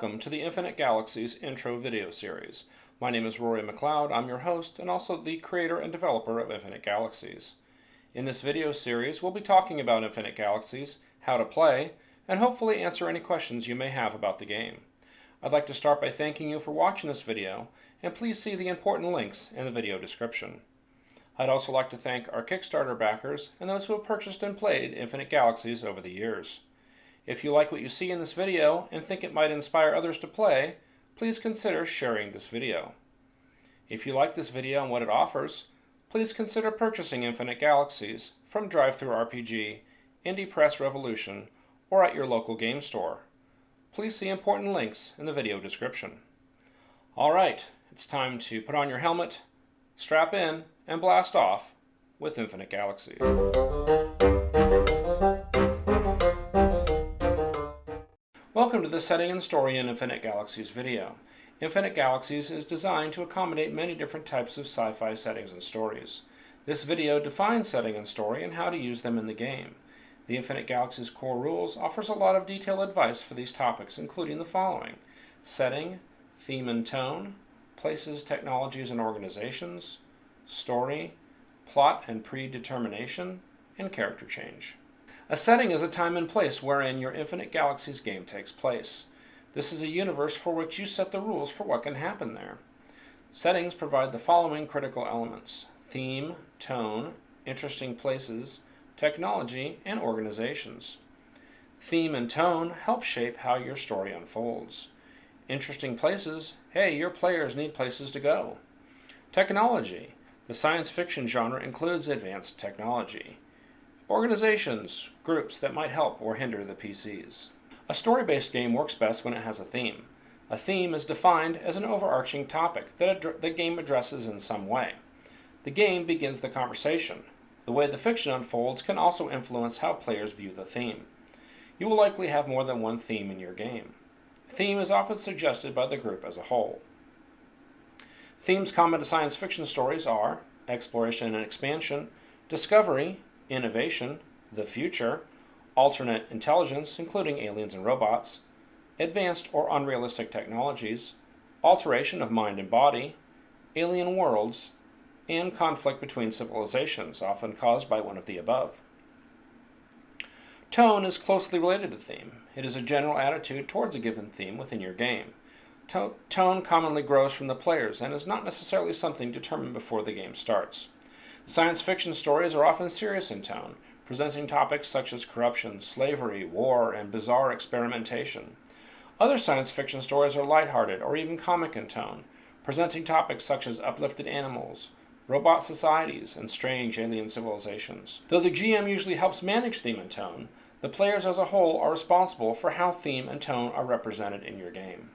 Welcome to the Infinite Galaxies intro video series. My name is Rory McLeod. I'm your host and also the creator and developer of Infinite Galaxies. In this video series, we'll be talking about Infinite Galaxies, how to play, and hopefully answer any questions you may have about the game. I'd like to start by thanking you for watching this video, and please see the important links in the video description. I'd also like to thank our Kickstarter backers and those who have purchased and played Infinite Galaxies over the years. If you like what you see in this video and think it might inspire others to play, please consider sharing this video. If you like this video and what it offers, please consider purchasing Infinite Galaxies from DriveThruRPG, Indie Press Revolution, or at your local game store. Please see important links in the video description. Alright, it's time to put on your helmet, strap in, and blast off with Infinite Galaxies. Welcome to the Setting and Story in Infinite Galaxies video. Infinite Galaxies is designed to accommodate many different types of sci-fi settings and stories. This video defines setting and story and how to use them in the game. The Infinite Galaxies core rules offers a lot of detailed advice for these topics, including the following: setting, theme and tone, places, technologies and organizations, story, plot and predetermination, and character change. A setting is a time and place wherein your Infinite Galaxies game takes place. This is a universe for which you set the rules for what can happen there. Settings provide the following critical elements: theme, tone, interesting places, technology, and organizations. Theme and tone help shape how your story unfolds. Interesting places, hey, your players need places to go. Technology. The science fiction genre includes advanced technology. Organizations, groups that might help or hinder the PCs. A story-based game works best when it has a theme. A theme is defined as an overarching topic that the game addresses in some way. The game begins the conversation. The way the fiction unfolds can also influence how players view the theme. You will likely have more than one theme in your game. A theme is often suggested by the group as a whole. Themes common to science fiction stories are exploration and expansion, discovery, innovation, the future, alternate intelligence, including aliens and robots, advanced or unrealistic technologies, alteration of mind and body, alien worlds, and conflict between civilizations, often caused by one of the above. Tone is closely related to theme. It is a general attitude towards a given theme within your game. Tone commonly grows from the players and is not necessarily something determined before the game starts. Science fiction stories are often serious in tone, presenting topics such as corruption, slavery, war, and bizarre experimentation. Other science fiction stories are lighthearted or even comic in tone, presenting topics such as uplifted animals, robot societies, and strange alien civilizations. Though the GM usually helps manage theme and tone, the players as a whole are responsible for how theme and tone are represented in your game.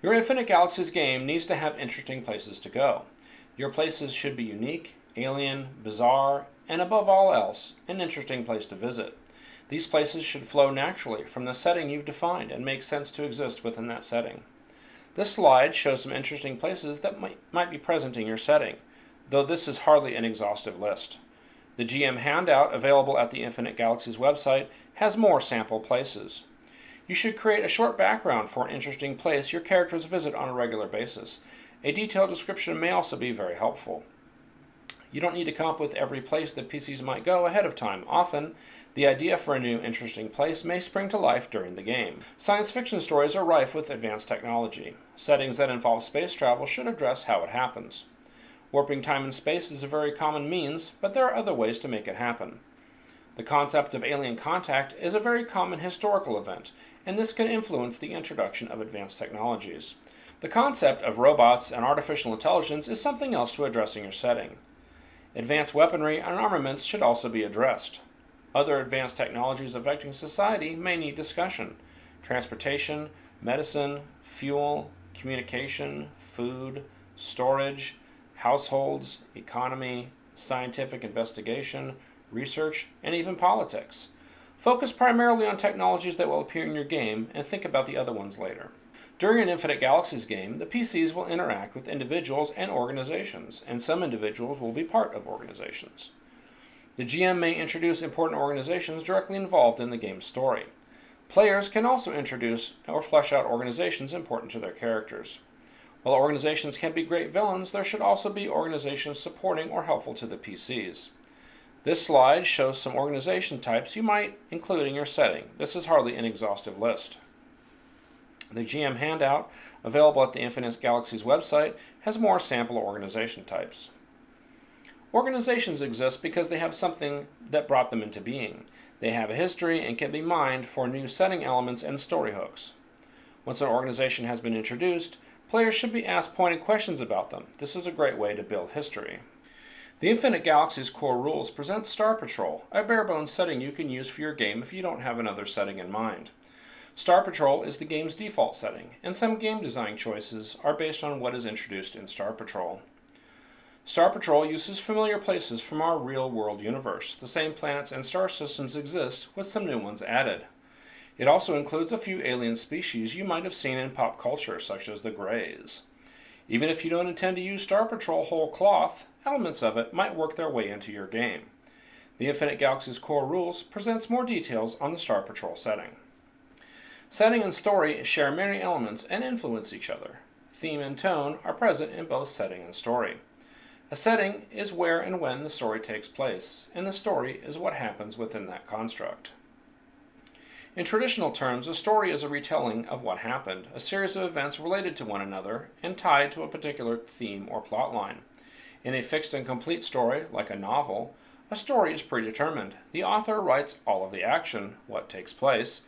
Your Infinite Galaxies game needs to have interesting places to go. Your places should be unique, alien, bizarre, and above all else, an interesting place to visit. These places should flow naturally from the setting you've defined and make sense to exist within that setting. This slide shows some interesting places that might be present in your setting, though this is hardly an exhaustive list. The GM handout available at the Infinite Galaxies website has more sample places. You should create a short background for an interesting place your characters visit on a regular basis. A detailed description may also be very helpful. You don't need to come up with every place that PCs might go ahead of time. Often, the idea for a new interesting place may spring to life during the game. Science fiction stories are rife with advanced technology. Settings that involve space travel should address how it happens. Warping time and space is a very common means, but there are other ways to make it happen. The concept of alien contact is a very common historical event, and this can influence the introduction of advanced technologies. The concept of robots and artificial intelligence is something else to address in your setting. Advanced weaponry and armaments should also be addressed. Other advanced technologies affecting society may need discussion. Transportation, medicine, fuel, communication, food, storage, households, economy, scientific investigation, research, and even politics. Focus primarily on technologies that will appear in your game and think about the other ones later. During an Infinite Galaxies game, the PCs will interact with individuals and organizations, and some individuals will be part of organizations. The GM may introduce important organizations directly involved in the game's story. Players can also introduce or flesh out organizations important to their characters. While organizations can be great villains, there should also be organizations supporting or helpful to the PCs. This slide shows some organization types you might include in your setting. This is hardly an exhaustive list. The GM handout, available at the Infinite Galaxies website, has more sample organization types. Organizations exist because they have something that brought them into being. They have a history and can be mined for new setting elements and story hooks. Once an organization has been introduced, players should be asked pointed questions about them. This is a great way to build history. The Infinite Galaxies core rules present Star Patrol, a bare-bones setting you can use for your game if you don't have another setting in mind. Star Patrol is the game's default setting, and some game design choices are based on what is introduced in Star Patrol. Star Patrol uses familiar places from our real-world universe. The same planets and star systems exist, with some new ones added. It also includes a few alien species you might have seen in pop culture, such as the Greys. Even if you don't intend to use Star Patrol whole cloth, elements of it might work their way into your game. The Infinite Galaxies core rules presents more details on the Star Patrol setting. Setting and story share many elements and influence each other. Theme and tone are present in both setting and story. A setting is where and when the story takes place, and the story is what happens within that construct. In traditional terms, a story is a retelling of what happened, a series of events related to one another and tied to a particular theme or plot line. In a fixed and complete story, like a novel, a story is predetermined. The author writes all of the action, what takes place,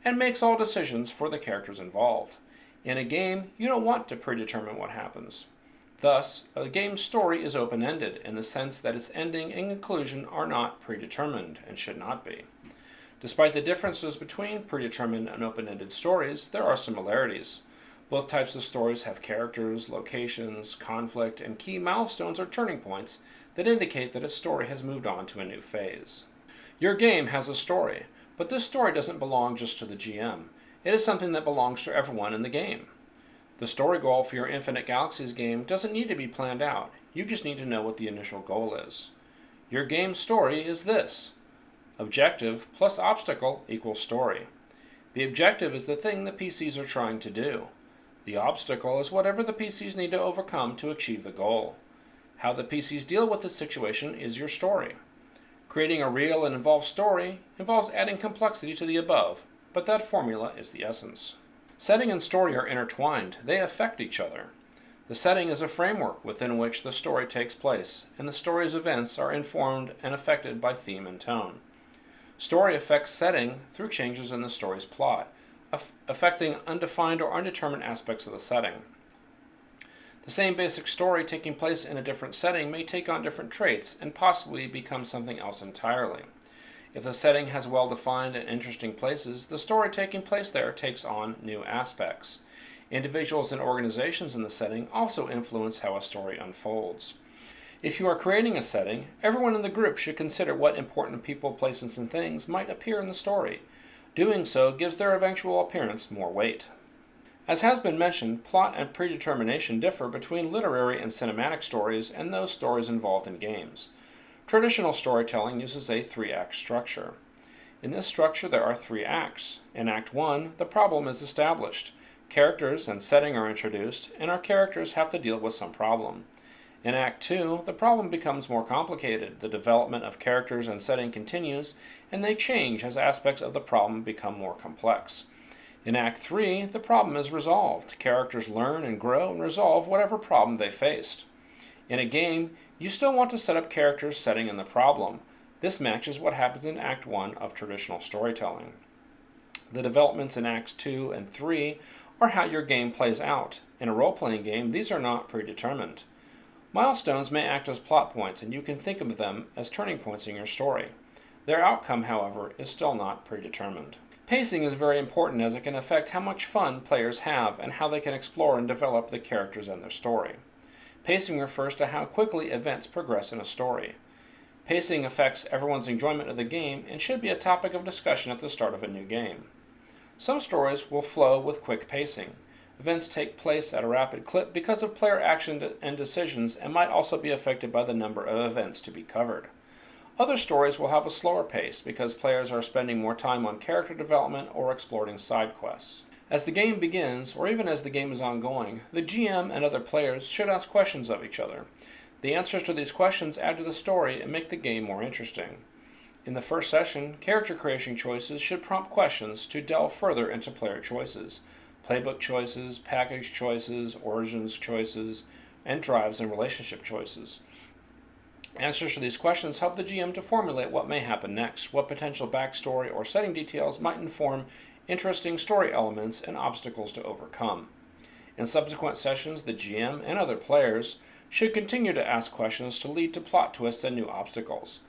and makes all decisions for the characters involved. In a game, you don't want to predetermine what happens. Thus, a game's story is open-ended in the sense that its ending and conclusion are not predetermined and should not be. Despite the differences between predetermined and open-ended stories, there are similarities. Both types of stories have characters, locations, conflict, and key milestones or turning points that indicate that a story has moved on to a new phase. Your game has a story, but this story doesn't belong just to the GM. It is something that belongs to everyone in the game. The story goal for your Infinite Galaxies game doesn't need to be planned out. You just need to know what the initial goal is. Your game's story is this: objective plus obstacle equals story. The objective is the thing the PCs are trying to do. The obstacle is whatever the PCs need to overcome to achieve the goal. How the PCs deal with the situation is your story. Creating a real and involved story involves adding complexity to the above, but that formula is the essence. Setting and story are intertwined. They affect each other. The setting is a framework within which the story takes place, and the story's events are informed and affected by theme and tone. Story affects setting through changes in the story's plot, affecting undefined or undetermined aspects of the setting. The same basic story taking place in a different setting may take on different traits and possibly become something else entirely. If the setting has well-defined and interesting places, the story taking place there takes on new aspects. Individuals and organizations in the setting also influence how a story unfolds. If you are creating a setting, everyone in the group should consider what important people, places, and things might appear in the story. Doing so gives their eventual appearance more weight. As has been mentioned, plot and predetermination differ between literary and cinematic stories and those stories involved in games. Traditional storytelling uses a 3-act structure. In this structure, there are 3 acts. In Act 1, the problem is established. Characters and setting are introduced, and our characters have to deal with some problem. In Act 2, the problem becomes more complicated. The development of characters and setting continues, and they change as aspects of the problem become more complex. In Act 3, the problem is resolved. Characters learn and grow and resolve whatever problem they faced. In a game, you still want to set up characters, setting, and the problem. This matches what happens in Act 1 of traditional storytelling. The developments in Acts 2 and 3 are how your game plays out. In a role-playing game, these are not predetermined. Milestones may act as plot points, and you can think of them as turning points in your story. Their outcome, however, is still not predetermined. Pacing is very important as it can affect how much fun players have and how they can explore and develop the characters and their story. Pacing refers to how quickly events progress in a story. Pacing affects everyone's enjoyment of the game and should be a topic of discussion at the start of a new game. Some stories will flow with quick pacing. Events take place at a rapid clip because of player action and decisions and might also be affected by the number of events to be covered. Other stories will have a slower pace because players are spending more time on character development or exploring side quests. As the game begins, or even as the game is ongoing, the GM and other players should ask questions of each other. The answers to these questions add to the story and make the game more interesting. In the first session, character creation choices should prompt questions to delve further into player choices, playbook choices, package choices, origins choices, and drives and relationship choices. Answers to these questions help the GM to formulate what may happen next, what potential backstory or setting details might inform interesting story elements and obstacles to overcome. In subsequent sessions, the GM and other players should continue to ask questions to lead to plot twists and new obstacles.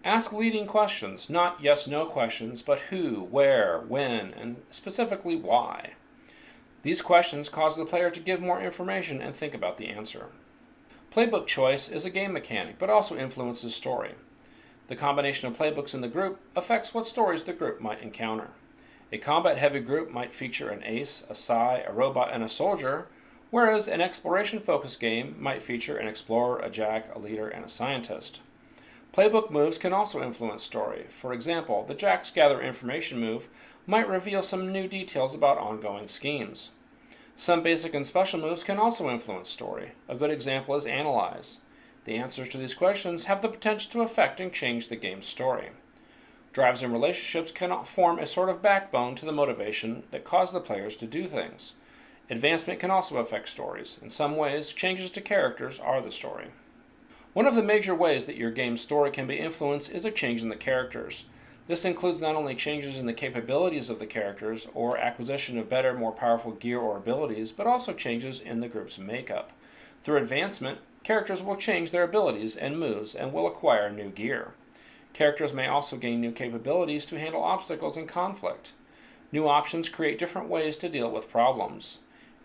Ask leading questions, not yes-no questions, but who, where, when, and specifically why. These questions cause the player to give more information and think about the answer. Playbook choice is a game mechanic, but also influences story. The combination of playbooks in the group affects what stories the group might encounter. A combat-heavy group might feature an ace, a psi, a robot, and a soldier, whereas an exploration-focused game might feature an explorer, a jack, a leader, and a scientist. Playbook moves can also influence story. For example, the Jack's Gather Information move might reveal some new details about ongoing schemes. Some basic and special moves can also influence story. A good example is Analyze. The answers to these questions have the potential to affect and change the game's story. Drives and relationships can form a sort of backbone to the motivation that cause the players to do things. Advancement can also affect stories. In some ways, changes to characters are the story. One of the major ways that your game's story can be influenced is a change in the characters. This includes not only changes in the capabilities of the characters or acquisition of better, more powerful gear or abilities, but also changes in the group's makeup. Through advancement, characters will change their abilities and moves and will acquire new gear. Characters may also gain new capabilities to handle obstacles and conflict. New options create different ways to deal with problems.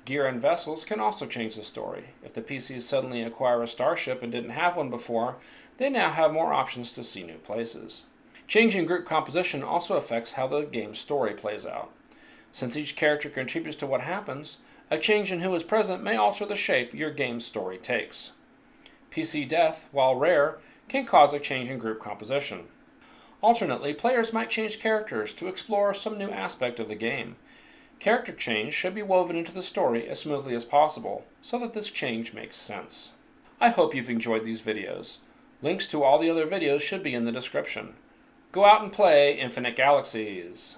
Gear and vessels can also change the story. If the PCs suddenly acquire a starship and didn't have one before, they now have more options to see new places. Changing group composition also affects how the game's story plays out. Since each character contributes to what happens, a change in who is present may alter the shape your game's story takes. PC death, while rare, can cause a change in group composition. Alternately, players might change characters to explore some new aspect of the game. Character change should be woven into the story as smoothly as possible, so that this change makes sense. I hope you've enjoyed these videos. Links to all the other videos should be in the description. Go out and play Infinite Galaxies!